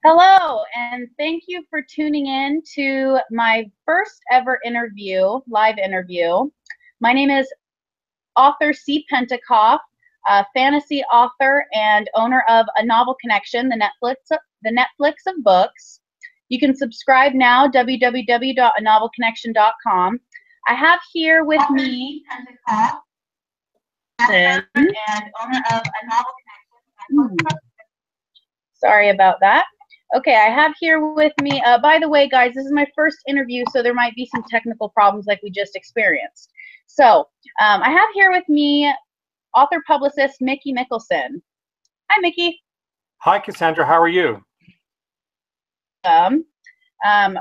Hello, and thank you for tuning in to my first ever interview, live interview. My name is Author Penticoff, a fantasy author and owner of A Novel Connection, the Netflix of books. You can subscribe now, www.anovelconnection.com. I have here with me Penticoff, and owner of A Novel Connection. Sorry about that. Okay, I have here with me, by the way, guys, this is my first interview, so there might be some technical problems like we just experienced. So I have here with me author publicist Mickey Mikkelson. Hi, Mickey. Hi, Cassandra. How are you?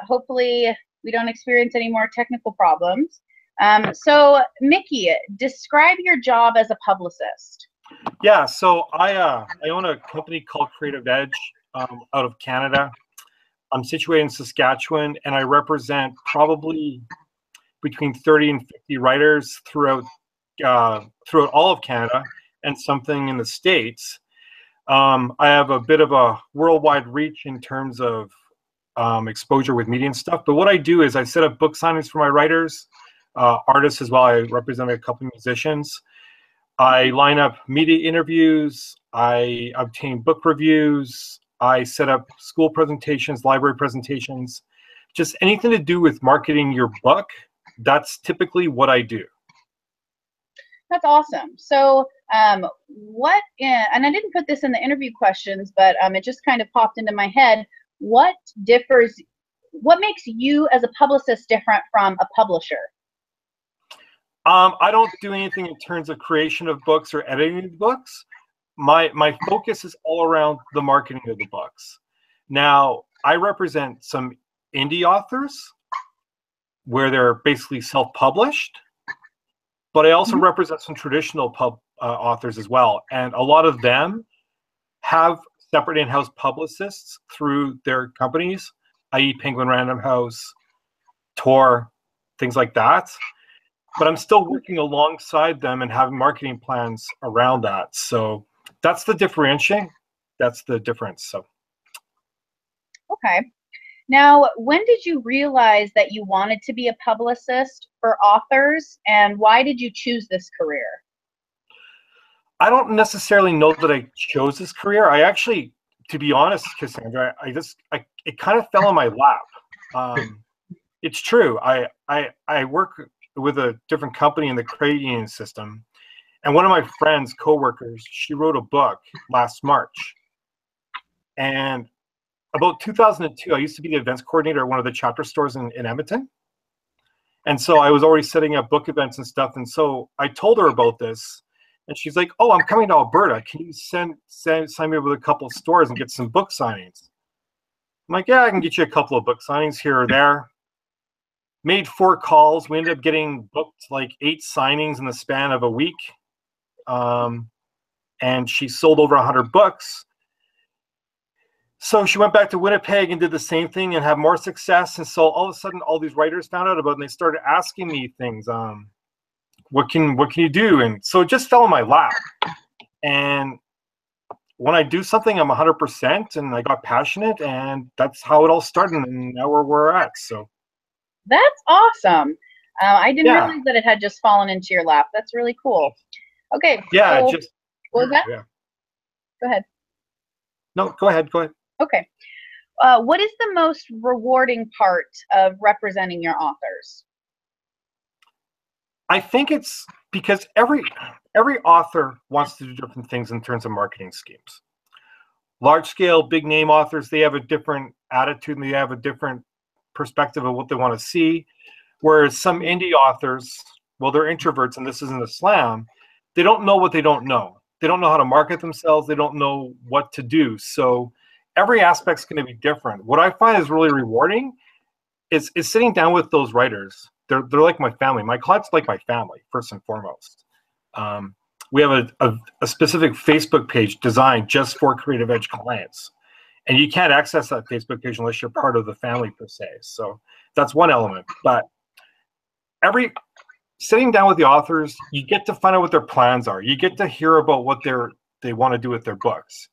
Hopefully we don't experience any more technical problems. So, Mickey, describe your job as a publicist. Yeah, so I own a company called Creative Edge out of Canada. I'm situated in Saskatchewan, and I represent probably between 30 and 50 writers throughout all of Canada and something in the States. I have a bit of a worldwide reach in terms of exposure with media and stuff. But what I do is I set up book signings for my writers, artists as well. I represent a couple of musicians. I line up media interviews. I obtain book reviews. I set up school presentations, library presentations, just anything to do with marketing your book. That's typically what I do. That's awesome. So and I didn't put this in the interview questions, but it just kind of popped into my head. What makes you as a publicist different from a publisher? I don't do anything in terms of creation of books or editing of books. My focus is all around the marketing of the books. Now, I represent some indie authors where they're basically self-published, but I also represent some traditional authors as well. And a lot of them have separate in-house publicists through their companies, i.e. Penguin Random House, Tor, things like that. But I'm still working alongside them and having marketing plans around that. So that's the differentiating. That's the difference. So. Okay. Now, when did you realize that you wanted to be a publicist for authors, and why did you choose this career? I don't necessarily know that I chose this career. I actually, to be honest, Cassandra, it kind of fell in my lap. It's true. I work with a different company in the credit union system. And one of my friends, coworkers, she wrote a book last March. And about 2002, I used to be the events coordinator at one of the chapter stores in Edmonton. And so I was already setting up book events and stuff. And so I told her about this. And she's like, oh, I'm coming to Alberta. Can you sign me up with a couple of stores and get some book signings? I'm like, yeah, I can get you a couple of book signings here or there. Made 4 calls. We ended up getting booked like 8 signings in the span of a week. And she sold over 100 books. So she went back to Winnipeg and did the same thing and had more success. And so all of a sudden, all these writers found out about it and they started asking me things. What can you do? And so it just fell in my lap. And when I do something, I'm 100%, and I got passionate, and that's how it all started. And now we're at. So. That's awesome. I didn't realize that it had just fallen into your lap. That's really cool. Okay. Yeah. So, what was that? Yeah. Go ahead. No, go ahead. Go ahead. Okay. What is the most rewarding part of representing your authors? I think it's because every author wants to do different things in terms of marketing schemes. Large scale, big name authors, they have a different attitude and they have a different perspective of what they want to see. Whereas some indie authors, well, they're introverts, and this isn't a slam, they don't know what they don't know. They don't know how to market themselves. They don't know what to do. So every aspect's going to be different. What I find is really rewarding is sitting down with those writers. They're like my family. My clients are like my family, first and foremost. We have a specific Facebook page designed just for Creative Edge clients. And you can't access that Facebook page unless you're part of the family per se. So that's one element. But sitting down with the authors, you get to find out what their plans are. You get to hear about what they want to do with their books.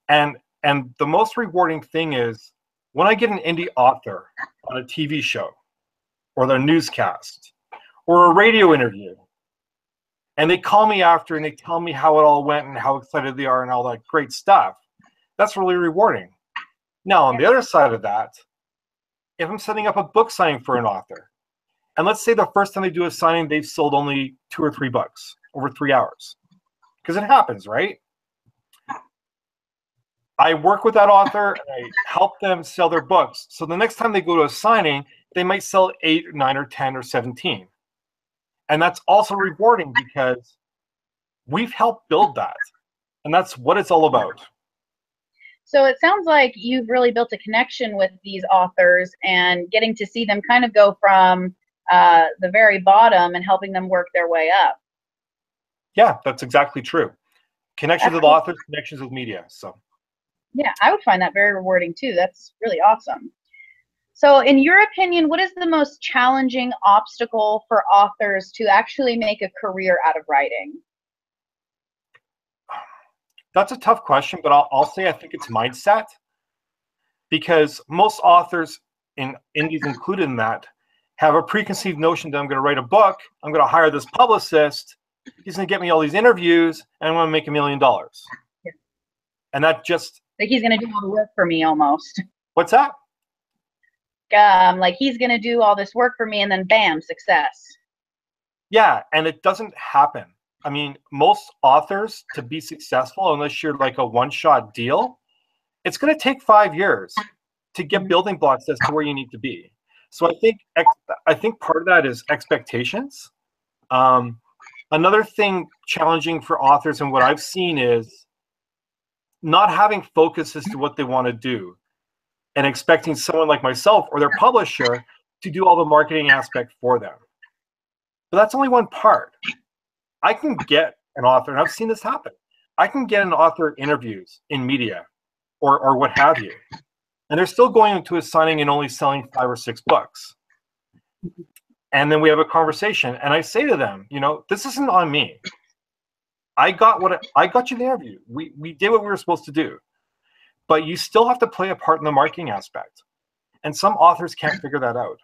And And the most rewarding thing is when I get an indie author on a TV show or their newscast or a radio interview, and they call me after and they tell me how it all went and how excited they are and all that great stuff. That's really rewarding. Now, on the other side of that, if I'm setting up a book signing for an author, and let's say the first time they do a signing, they've sold only 2 or 3 books over 3 hours, because it happens, right? I work with that author and I help them sell their books. So the next time they go to a signing, they might sell 8, 9, or 10, or 17. And that's also rewarding because we've helped build that. And that's what it's all about. So it sounds like you've really built a connection with these authors and getting to see them kind of go from the very bottom and helping them work their way up. Yeah, that's exactly true. Connections with authors, connections with media. So yeah, I would find that very rewarding too. That's really awesome. So in your opinion, what is the most challenging obstacle for authors to actually make a career out of writing? That's a tough question, but I'll say I think it's mindset, because most authors, and indies included in that, have a preconceived notion that I'm going to write a book, I'm going to hire this publicist, he's going to get me all these interviews, and I'm going to make $1 million. Yeah. And that just... like he's going to do all the work for me almost. What's that? Like he's going to do all this work for me and then bam, success. Yeah, and it doesn't happen. I mean, most authors, to be successful, unless you're like a one-shot deal, it's going to take 5 years to get building blocks as to where you need to be. So I think part of that is expectations. Another thing challenging for authors and what I've seen is not having focus as to what they want to do and expecting someone like myself or their publisher to do all the marketing aspect for them. But that's only one part. I can get an author, and I've seen this happen, I can get an author interviews in media or what have you, and they're still going into a signing and only selling 5 or 6 books. And then we have a conversation, and I say to them, you know, this isn't on me. I got you the interview. We did what we were supposed to do. But you still have to play a part in the marketing aspect. And some authors can't figure that out.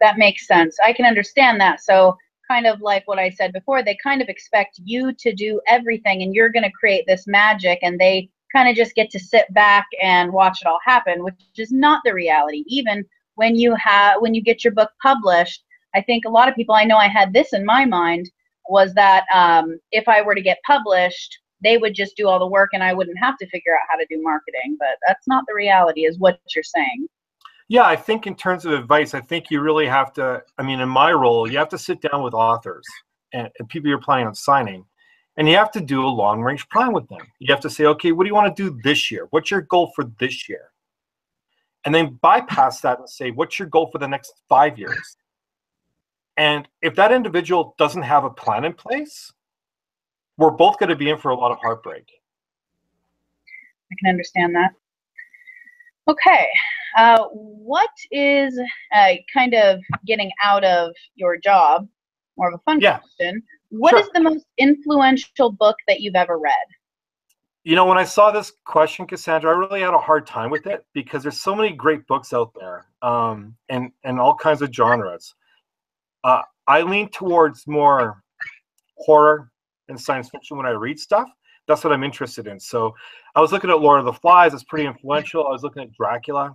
That makes sense. I can understand that. So kind of like what I said before, they kind of expect you to do everything and you're going to create this magic, and they kind of just get to sit back and watch it all happen, which is not the reality. Even when you get your book published, I think a lot of people, I know I had this in my mind, was that if I were to get published, they would just do all the work and I wouldn't have to figure out how to do marketing. But that's not the reality, is what you're saying. Yeah, I think in terms of advice, I think you really have to, I mean, in my role, you have to sit down with authors and people you're planning on signing, and you have to do a long-range plan with them. You have to say, okay, what do you want to do this year? What's your goal for this year? And then bypass that and say, what's your goal for the next 5 years? And if that individual doesn't have a plan in place, we're both going to be in for a lot of heartbreak. I can understand that. Okay. What is kind of getting out of your job, more of a fun question, what is the most influential book that you've ever read? You know, when I saw this question, Cassandra, I really had a hard time with it because there's so many great books out there, and all kinds of genres. I lean towards more horror and science fiction when I read stuff. That's what I'm interested in. So I was looking at Lord of the Flies. It's pretty influential. I was looking at Dracula.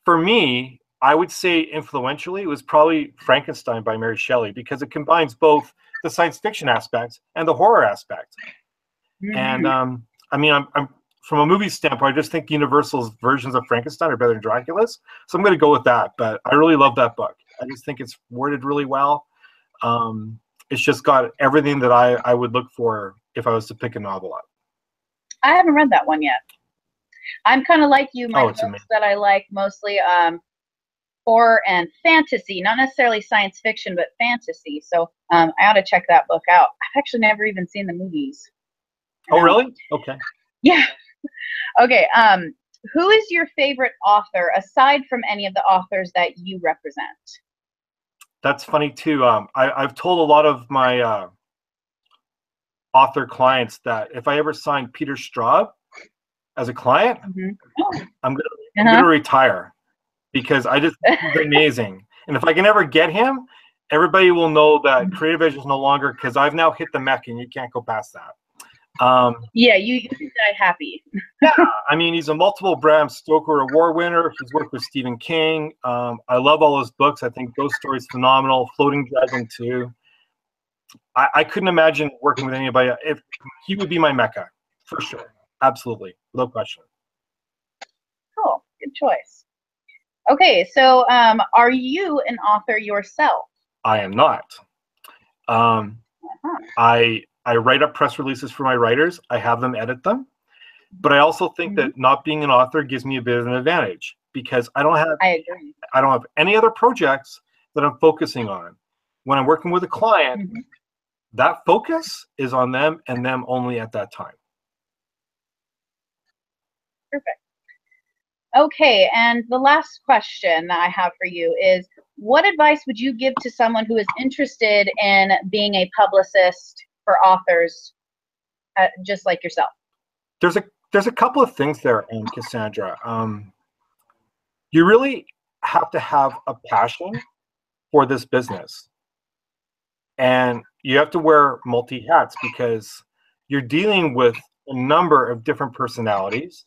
For me, I would say influentially, it was probably Frankenstein by Mary Shelley, because it combines both the science fiction aspect and the horror aspect. And I mean, I'm from a movie standpoint, I just think Universal's versions of Frankenstein are better than Dracula's. So I'm going to go with that. But I really love that book. I just think it's worded really well. It's just got everything that I would look for if I was to pick a novel up. I haven't read that one yet. I'm kind of like you. My books amazing. that I like mostly horror and fantasy, not necessarily science fiction, but fantasy. So I ought to check that book out. I've actually never even seen the movies. Oh, really? Okay. Yeah. Okay. Who is your favorite author aside from any of the authors that you represent? That's funny too. I've told a lot of my author clients that if I ever sign Peter Straub as a client, I'm gonna retire, because he's amazing. And if I can ever get him, everybody will know that Creative Edge is no longer, because I've now hit the Mecca and you can't go past that. Yeah, you can die happy. Yeah, I mean, he's a multiple Bram Stoker Award winner. He's worked with Stephen King. I love all his books. I think Ghost Story's phenomenal. Floating Dragon too. I couldn't imagine working with anybody. If he would be my Mecca, for sure. Absolutely, without question. Cool, good choice. Okay, so are you an author yourself? I am not. I write up press releases for my writers. I have them edit them. But I also think that not being an author gives me a bit of an advantage, because I don't have any other projects that I'm focusing on. When I'm working with a client, that focus is on them and them only at that time. Perfect. Okay, and the last question that I have for you is, what advice would you give to someone who is interested in being a publicist for authors just like yourself? There's a couple of things there, Cassandra. You really have to have a passion for this business. And you have to wear multi hats, because you're dealing with a number of different personalities,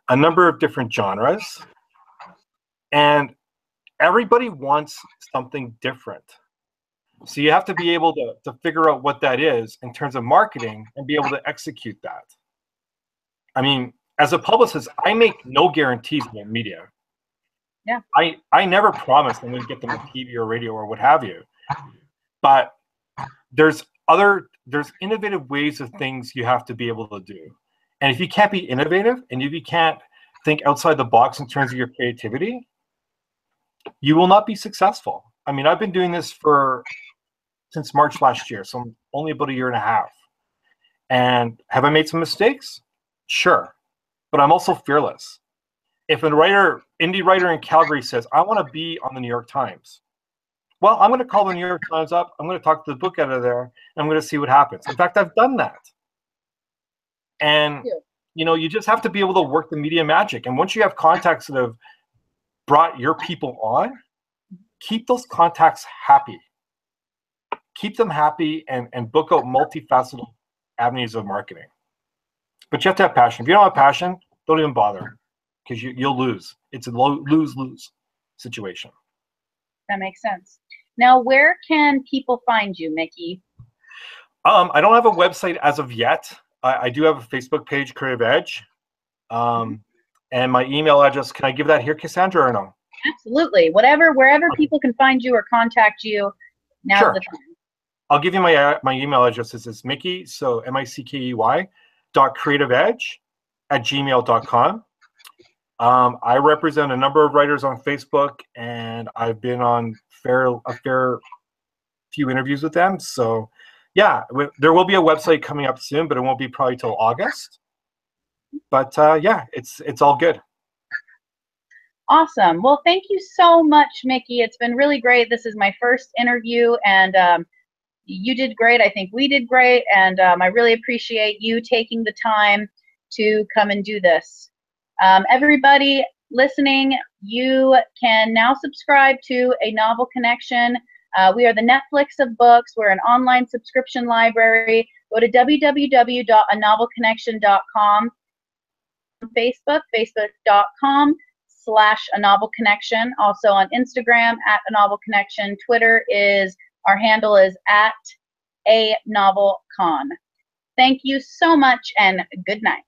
a number of different genres, and everybody wants something different. So you have to be able to figure out what that is in terms of marketing and be able to execute that. I mean, as a publicist, I make no guarantees in media. Yeah. I never promise I'm going to get them on TV or radio or what have you. But there's innovative ways of things you have to be able to do. And if you can't be innovative and if you can't think outside the box in terms of your creativity, you will not be successful. I mean, I've been doing this since March last year, so I'm only about a year and a half. And have I made some mistakes? Sure. But I'm also fearless. If a indie writer in Calgary says, I want to be on the New York Times, well, I'm going to call the New York Times up. I'm going to talk to the book editor there, and I'm going to see what happens. In fact, I've done that. And, you just have to be able to work the media magic. And once you have contacts that have brought your people on, keep those contacts happy. Keep them happy and book out multifaceted avenues of marketing. But you have to have passion. If you don't have passion, don't even bother, because you'll lose. It's a lose-lose situation. That makes sense. Now, where can people find you, Mickey? I don't have a website as of yet. I do have a Facebook page, Creative Edge. And my email address, can I give that here, Cassandra, or no? Absolutely. Wherever people can find you or contact you, now's the time. I'll give you my email address. This is Mickey, so MICKEY, .creativeedge@gmail.com. I represent a number of writers on Facebook, and I've been on a fair few interviews with them. So, yeah, there will be a website coming up soon, but it won't be probably till August. But yeah, it's all good. Awesome. Well, thank you so much, Mickey. It's been really great. This is my first interview, and you did great. I think we did great, and I really appreciate you taking the time to come and do this. Everybody listening, you can now subscribe to A Novel Connection. We are the Netflix of books. We're an online subscription library. Go to www.anovelconnection.com. Facebook, facebook.com/anovelconnection. Also on Instagram @anovelconnection. Twitter our handle is @anovelcon. Thank you so much, and good night.